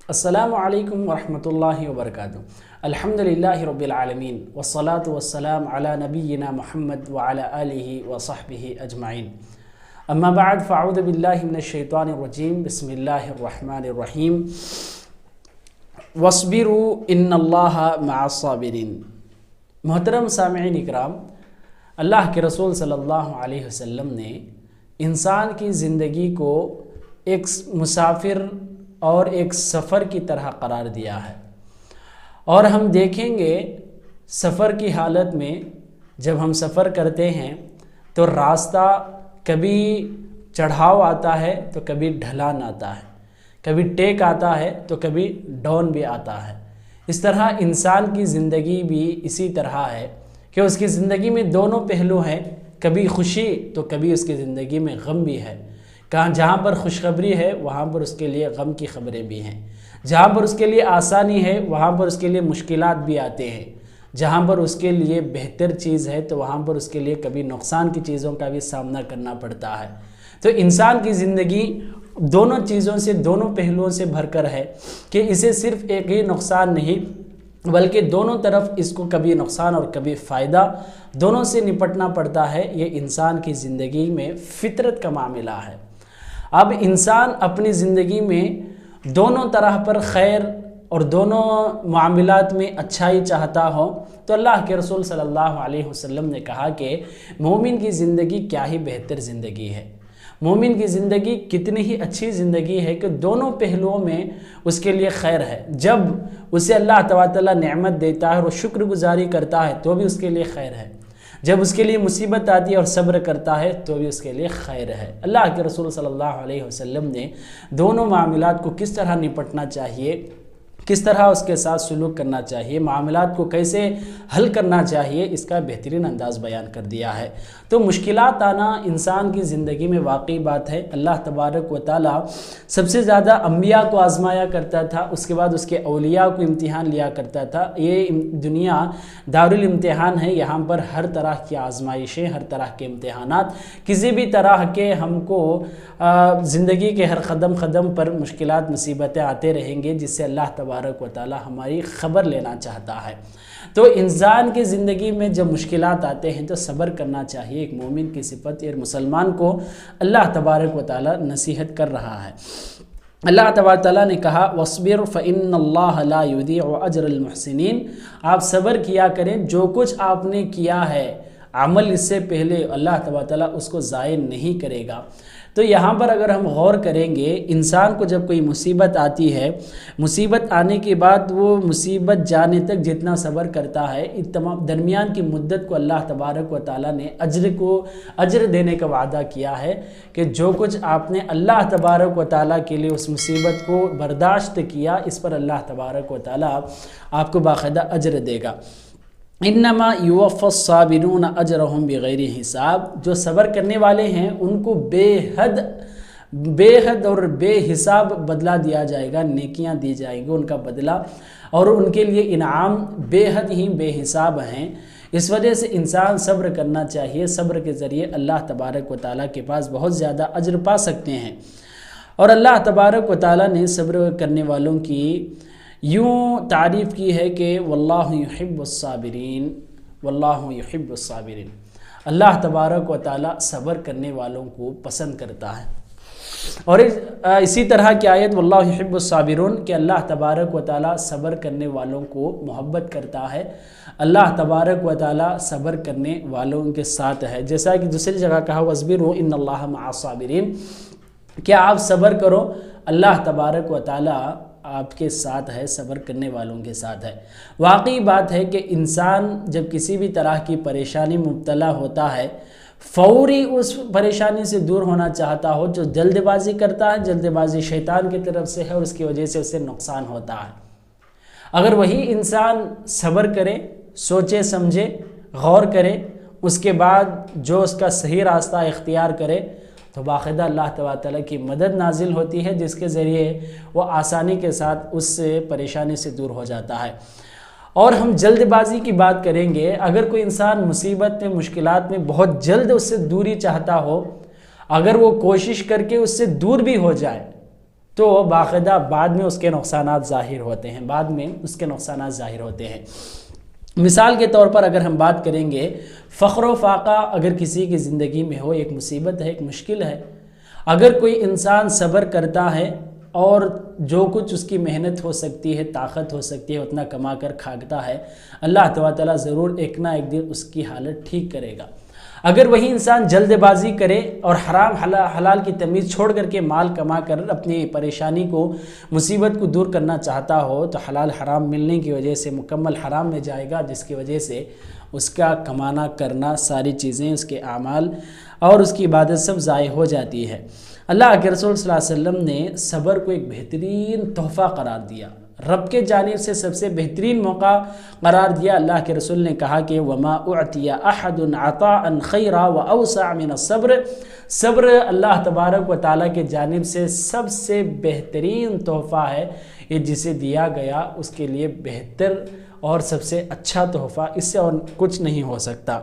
السلام علیکم ورحمۃ اللہ وبرکاتہ۔ الحمدللہ رب العالمین والصلاة والسلام علی نبینا محمد وعلی آلہ وصحبہ اجمعین، اما بعد فاعوذ باللہ من الشیطان الرجیم، بسم اللہ الرحمن الرحیم۔ واصبروا ان اللہ مع الصابرین۔ محترم سامعین اکرام، اللہ کے رسول صلی اللہ علیہ وسلم نے انسان کی زندگی کو ایک مسافر اور ایک سفر کی طرح قرار دیا ہے، اور ہم دیکھیں گے سفر کی حالت میں جب ہم سفر کرتے ہیں تو راستہ کبھی چڑھاؤ آتا ہے تو کبھی ڈھلان آتا ہے، کبھی ٹیک آتا ہے تو کبھی ڈاؤن بھی آتا ہے۔ اس طرح انسان کی زندگی بھی اسی طرح ہے کہ اس کی زندگی میں دونوں پہلو ہیں، کبھی خوشی تو کبھی اس کی زندگی میں غم بھی ہے۔ جہاں پر خوشخبری ہے وہاں پر اس کے لیے غم کی خبریں بھی ہیں، جہاں پر اس کے لیے آسانی ہے وہاں پر اس کے لیے مشکلات بھی آتے ہیں، جہاں پر اس کے لیے بہتر چیز ہے تو وہاں پر اس کے لیے کبھی نقصان کی چیزوں کا بھی سامنا کرنا پڑتا ہے۔ تو انسان کی زندگی دونوں چیزوں سے، دونوں پہلوؤں سے بھر کر ہے کہ اسے صرف ایک ہی نقصان نہیں بلکہ دونوں طرف اس کو کبھی نقصان اور کبھی فائدہ دونوں سے نپٹنا پڑتا ہے۔ یہ انسان کی زندگی میں فطرت کا معاملہ ہے۔ اب انسان اپنی زندگی میں دونوں طرح پر خیر اور دونوں معاملات میں اچھائی چاہتا ہو تو اللہ کے رسول صلی اللہ علیہ وسلم نے کہا کہ مومن کی زندگی کیا ہی بہتر زندگی ہے، مومن کی زندگی کتنی ہی اچھی زندگی ہے کہ دونوں پہلوؤں میں اس کے لیے خیر ہے۔ جب اسے اللہ تعالیٰ نعمت دیتا ہے اور وہ شکر گزاری کرتا ہے تو بھی اس کے لیے خیر ہے، جب اس کے لیے مصیبت آتی ہے اور صبر کرتا ہے تو بھی اس کے لیے خیر ہے۔ اللہ کے رسول صلی اللہ علیہ وسلم نے دونوں معاملات کو کس طرح نپٹنا چاہیے، کس طرح اس کے ساتھ سلوک کرنا چاہیے، معاملات کو کیسے حل کرنا چاہیے، اس کا بہترین انداز بیان کر دیا ہے۔ تو مشکلات آنا انسان کی زندگی میں واقعی بات ہے۔ اللہ تبارک و تعالیٰ سب سے زیادہ انبیاء کو آزمایا کرتا تھا، اس کے بعد اس کے اولیاء کو امتحان لیا کرتا تھا۔ یہ دنیا دارالامتحان ہے، یہاں پر ہر طرح کی آزمائشیں، ہر طرح کے امتحانات، کسی بھی طرح کے ہم کو زندگی کے ہر قدم قدم پر مشکلات مصیبتیں آتے رہیں گے، جس سے اللہ تبارک و تعالیٰ ہماری خبر لینا چاہتا ہے۔ تو انسان کی زندگی میں جب مشکلات آتے ہیں تو صبر کرنا چاہیے، ایک مومن کی صفت اور مسلمان کو اللہ تبارک و تعالیٰ نصیحت کر رہا ہے۔ اللہ تبارک تعالیٰ نے کہا وَاصْبِرْ فَإِنَّ اللَّهَ لَا يُضِيعُ أَجْرَ الْمُحْسِنِينَ، آپ صبر کیا کریں، جو کچھ آپ نے کیا ہے عمل اس سے پہلے اللہ تبارک تعالیٰ اس کو ضائع نہیں کرے گا۔ تو یہاں پر اگر ہم غور کریں گے، انسان کو جب کوئی مصیبت آتی ہے، مصیبت آنے کے بعد وہ مصیبت جانے تک جتنا صبر کرتا ہے، اس تمام درمیان کی مدت کو اللہ تبارک و تعالیٰ نے اجر دینے کا وعدہ کیا ہے کہ جو کچھ آپ نے اللہ تبارک و تعالیٰ کے لیے اس مصیبت کو برداشت کیا، اس پر اللہ تبارک و تعالیٰ آپ کو باقاعدہ اجر دے گا۔ انما یوفی الصابرون اجرہم بغیر حساب، جو صبر کرنے والے ہیں ان کو بے حد اور بے حساب بدلہ دیا جائے گا، نیکیاں دی جائیں گی، ان کا بدلہ اور ان کے لیے انعام بے حد ہی بے حساب ہیں۔ اس وجہ سے انسان صبر کرنا چاہیے، صبر کے ذریعے اللہ تبارک و تعالیٰ کے پاس بہت زیادہ اجر پا سکتے ہیں۔ اور اللہ تبارک و تعالیٰ نے صبر کرنے والوں کی یوں تعریف کی ہے کہ واللہ یحب الصابرین، واللہ یحب الصابرین، اللہ تبارک و تعالیٰ صبر کرنے والوں کو پسند کرتا ہے۔ اور اسی طرح کی آیت واللہ یحب الصابرون کہ اللہ تبارک و تعالیٰ صبر کرنے والوں کو محبت کرتا ہے، اللہ تبارک و تعالیٰ صبر کرنے والوں کے ساتھ ہے۔ جیسا کہ دوسری جگہ کہا واصبروا ان اللہ مع الصابرین، کیا آپ صبر کرو، اللہ تبارک و تعالیٰ آپ کے ساتھ ہے، صبر کرنے والوں کے ساتھ ہے۔ واقعی بات ہے کہ انسان جب کسی بھی طرح کی پریشانی مبتلا ہوتا ہے، فوری اس پریشانی سے دور ہونا چاہتا ہو، جو جلد بازی کرتا ہے، جلد بازی شیطان کی طرف سے ہے اور اس کی وجہ سے اسے نقصان ہوتا ہے۔ اگر وہی انسان صبر کرے، سوچے سمجھے، غور کرے، اس کے بعد جو اس کا صحیح راستہ اختیار کرے تو باقاعدہ اللہ تعالیٰ کی مدد نازل ہوتی ہے، جس کے ذریعے وہ آسانی کے ساتھ اس سے پریشانی سے دور ہو جاتا ہے۔ اور ہم جلد بازی کی بات کریں گے، اگر کوئی انسان مصیبت میں، مشکلات میں بہت جلد اس سے دوری چاہتا ہو، اگر وہ کوشش کر کے اس سے دور بھی ہو جائے تو باقاعدہ بعد میں اس کے نقصانات ظاہر ہوتے ہیں، مثال کے طور پر اگر ہم بات کریں گے، فقر و فاقہ اگر کسی کی زندگی میں ہو، ایک مصیبت ہے، ایک مشکل ہے، اگر کوئی انسان صبر کرتا ہے اور جو کچھ اس کی محنت ہو سکتی ہے، طاقت ہو سکتی ہے، اتنا کما کر کھاتا ہے، اللہ تعالیٰ ضرور ایک نہ ایک دن اس کی حالت ٹھیک کرے گا۔ اگر وہی انسان جلد بازی کرے اور حرام حلال کی تمیز چھوڑ کر کے مال کما کر اپنی پریشانی کو، مصیبت کو دور کرنا چاہتا ہو، تو حلال حرام ملنے کی وجہ سے مکمل حرام میں جائے گا، جس کی وجہ سے اس کا کمانا کرنا، ساری چیزیں، اس کے اعمال اور اس کی عبادت سب ضائع ہو جاتی ہے۔ اللہ کے رسول صلی اللہ علیہ وسلم نے صبر کو ایک بہترین تحفہ قرار دیا، رب کے جانب سے سب سے بہترین موقع قرار دیا۔ اللہ کے رسول نے کہا کہ وَمَا أُعْتِيَ أَحَدٌ عَطَاءً خَيْرًا وَأَوْسَعَ مِنَ الصَّبْرِ، صبر اللہ تبارک و تعالیٰ کے جانب سے سب سے بہترین تحفہ ہے، یہ جسے دیا گیا اس کے لیے بہتر اور سب سے اچھا تحفہ اس سے اور کچھ نہیں ہو سکتا۔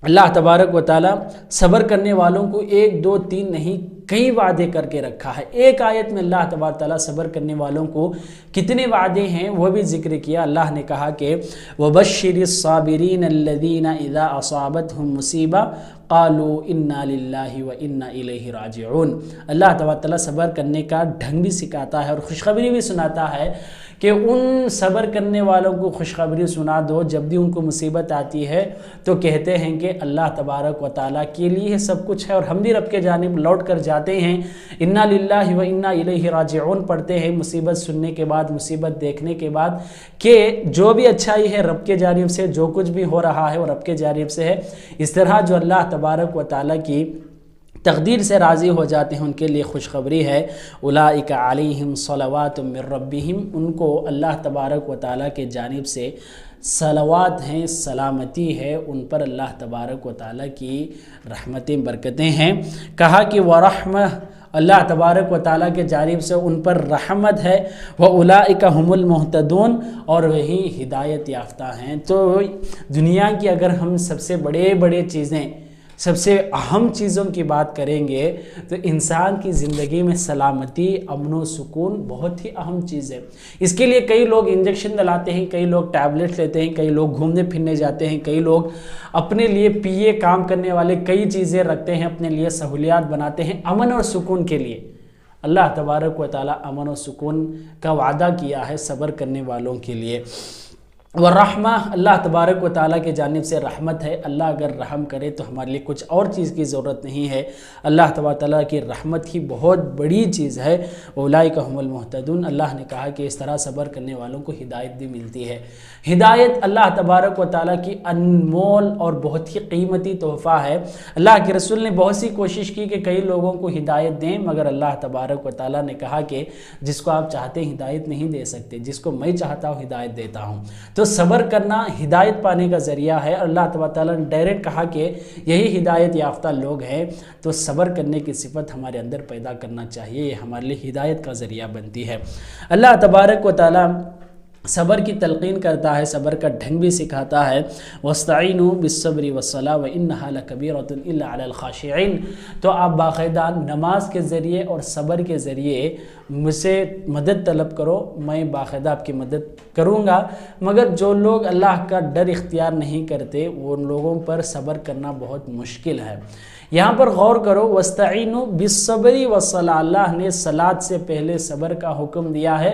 اللہ تبارک و تعالیٰ صبر کرنے والوں کو 1 2 3 نہیں کئی وعدے کر کے رکھا ہے۔ ایک آیت میں اللہ تبارک و تعالیٰ صبر کرنے والوں کو کتنے وعدے ہیں وہ بھی ذکر کیا۔ اللہ نے کہا کہ وَبَشِّرِ الصَّابِرِينَ الَّذِينَ إِذَا أَصَابَتْهُمْ مُصِيبَةٌ قَالُوا إِنَّا لِلَّهِ وَإِنَّا إِلَيْهِ رَاجِعُونَ۔ اللہ تبارک و تعالیٰ صبر کرنے کا ڈھنگ بھی سکھاتا ہے اور خوشخبری بھی سناتا ہے کہ ان صبر کرنے والوں کو خوشخبری سنا دو، جب بھی ان کو مصیبت آتی ہے تو کہتے ہیں کہ اللہ تبارک و تعالیٰ کے لیے سب کچھ ہے اور ہم بھی رب کے جانب لوٹ کر جاتے ہیں، انا للہ و انا الیہ راجعون پڑھتے ہیں مصیبت سننے کے بعد، مصیبت دیکھنے کے بعد، کہ جو بھی اچھائی ہے رب کے جانب سے، جو کچھ بھی ہو رہا ہے وہ رب کے جانب سے ہے۔ اس طرح جو اللہ تبارک و تعالیٰ کی تقدیر سے راضی ہو جاتے ہیں ان کے لیے خوشخبری ہے، اولئک علیہم صلوات من ربہم، ان کو اللہ تبارک و تعالیٰ کے جانب سے صلوات ہیں، سلامتی ہے، ان پر اللہ تبارک و تعالیٰ کی رحمتیں، برکتیں ہیں۔ کہا کہ ورحمہ، اللہ تبارک و تعالیٰ کے جانب سے ان پر رحمت ہے، وَأُولَئِكَ هُمُ الْمُهْتَدُونَ، اور وہی ہدایت یافتہ ہیں۔ تو دنیا کی اگر ہم سب سے بڑے چیزیں، سب سے اہم چیزوں کی بات کریں گے تو انسان کی زندگی میں سلامتی، امن و سکون بہت ہی اہم چیز ہے۔ اس کے لیے کئی لوگ انجیکشن ڈلاتے ہیں، کئی لوگ ٹیبلٹ لیتے ہیں، کئی لوگ گھومنے پھرنے جاتے ہیں، کئی لوگ اپنے لیے پیے کام کرنے والے کئی چیزیں رکھتے ہیں، اپنے لیے سہولیات بناتے ہیں امن اور سکون کے لیے۔ اللہ تبارک و تعالیٰ امن و سکون کا وعدہ کیا ہے صبر کرنے والوں کے لیے۔ ورحمہ، اللہ تبارک و تعالیٰ کے جانب سے رحمت ہے، اللہ اگر رحم کرے تو ہمارے لیے کچھ اور چیز کی ضرورت نہیں ہے، اللہ تبارک و تعالیٰ کی رحمت ہی بہت بڑی چیز ہے۔ اولئک هم المهتدون، اللہ نے کہا کہ اس طرح صبر کرنے والوں کو ہدایت بھی ملتی ہے۔ ہدایت اللہ تبارک و تعالیٰ کی انمول اور بہت ہی قیمتی تحفہ ہے۔ اللہ کے رسول نے بہت سی کوشش کی کہ کئی لوگوں کو ہدایت دیں، مگر اللہ تبارک و تعالیٰ نے کہا کہ جس کو آپ چاہتے ہیں ہدایت نہیں دے سکتے، جس کو میں چاہتا ہوں ہدایت دیتا ہوں۔ تو صبر کرنا ہدایت پانے کا ذریعہ ہے، اللہ تبارک و تعالیٰ نے ڈائریکٹ کہا کہ یہی ہدایت یافتہ لوگ ہیں، تو صبر کرنے کی صفت ہمارے اندر پیدا کرنا چاہیے، یہ ہمارے لیے ہدایت کا ذریعہ بنتی ہے۔ اللہ تبارک و تعالیٰ صبر کی تلقین کرتا ہے، صبر کا ڈھنگ بھی سکھاتا ہے۔ وَاسْتَعِينُوا بِالصَّبْرِ وَالصَّلَاةِ وَإِنَّهَا لَكَبِيرَةٌ إِلَّا عَلَى الْخَاشِعِينَ، تو آپ باقاعدہ نماز کے ذریعے اور صبر کے ذریعے مجھ سے مدد طلب کرو، میں باقاعدہ آپ کی مدد کروں گا، مگر جو لوگ اللہ کا ڈر اختیار نہیں کرتے ان لوگوں پر صبر کرنا بہت مشکل ہے۔ یہاں پر غور کرو، وَاسْتَعِينُوا بِالصَّبْرِ وَالصَّلَاةِ، اللہ نے صلاۃ سے پہلے صبر کا حکم دیا ہے۔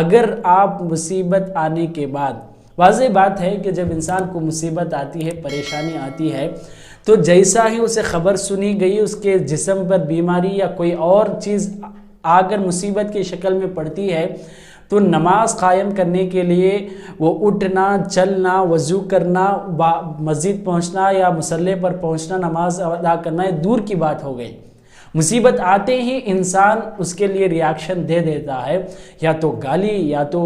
اگر آپ مصیبت آنے کے بعد، واضح بات ہے کہ جب انسان کو مصیبت آتی ہے، پریشانی آتی ہے، تو جیسا ہی اسے خبر سنی گئی، اس کے جسم پر بیماری یا کوئی اور چیز آ کر مصیبت کی شکل میں پڑتی ہے، تو نماز قائم کرنے کے لیے وہ اٹھنا، چلنا، وضو کرنا، مسجد پہنچنا یا مصلی پر پہنچنا، نماز ادا کرنا، یہ دور کی بات ہو گئی۔ مصیبت آتے ہی انسان اس کے لیے ریاکشن دے دیتا ہے، یا تو گالی، یا تو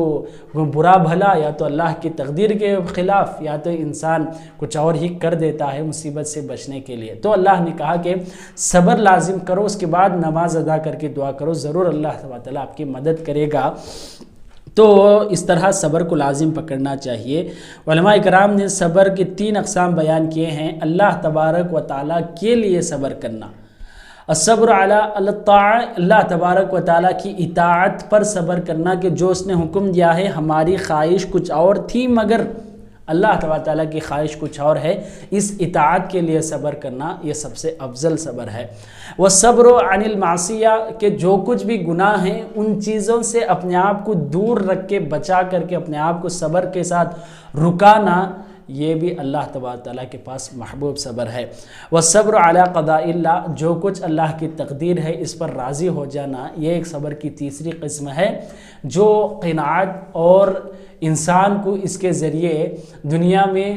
برا بھلا، یا تو اللہ کی تقدیر کے خلاف، یا تو انسان کچھ اور ہی کر دیتا ہے مصیبت سے بچنے کے لیے۔ تو اللہ نے کہا کہ صبر لازم کرو، اس کے بعد نماز ادا کر کے دعا کرو، ضرور اللہ تعالیٰ آپ کی مدد کرے گا۔ تو اس طرح صبر کو لازم پکڑنا چاہیے۔ علماء کرام نے صبر کے 3 اقسام بیان کیے ہیں۔ اللہ تبارک و تعالیٰ کے لیے صبر کرنا، الصبر علی الطاعہ، اللہ تبارک و تعالیٰ کی اطاعت پر صبر کرنا کہ جو اس نے حکم دیا ہے، ہماری خواہش کچھ اور تھی مگر اللہ تبارک و تعالیٰ کی خواہش کچھ اور ہے، اس اطاعت کے لیے صبر کرنا یہ سب سے افضل صبر ہے۔ والصبر عن المعصیہ، کہ جو کچھ بھی گناہ ہیں ان چیزوں سے اپنے آپ کو دور رکھ کے، بچا کر کے اپنے آپ کو صبر کے ساتھ رکانا، یہ بھی اللہ تبارک تعالیٰ کے پاس محبوب صبر ہے۔ والصبر علی قضاء اللہ، جو کچھ اللہ کی تقدیر ہے اس پر راضی ہو جانا، یہ ایک صبر کی تیسری قسم ہے، جو قناعت اور انسان کو اس کے ذریعے دنیا میں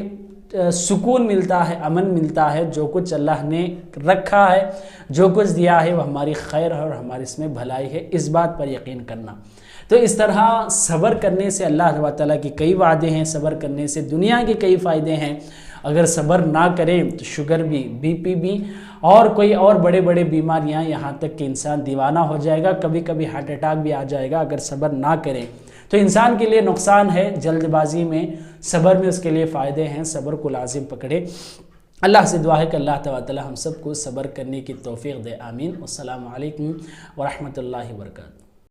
سکون ملتا ہے، امن ملتا ہے۔ جو کچھ اللہ نے رکھا ہے، جو کچھ دیا ہے وہ ہماری خیر ہے اور ہمارے اس میں بھلائی ہے، اس بات پر یقین کرنا۔ تو اس طرح صبر کرنے سے اللہ تعالیٰ کی کئی وعدے ہیں، صبر کرنے سے دنیا کے کئی فائدے ہیں۔ اگر صبر نہ کریں تو شوگر بھی، بی پی بھی اور کوئی اور بڑے بڑے بیماریاں، یہاں تک کہ انسان دیوانہ ہو جائے گا، کبھی کبھی ہارٹ اٹیک بھی آ جائے گا اگر صبر نہ کریں۔ تو انسان کے لیے نقصان ہے جلد بازی میں، صبر میں اس کے لیے فائدے ہیں، صبر کو لازم پکڑے۔ اللہ سے دعا ہے کہ اللہ تعالیٰ ہم سب کو صبر کرنے کی توفیق دے، آمین۔ والسلام علیکم ورحمۃ اللہ وبرکاتہ۔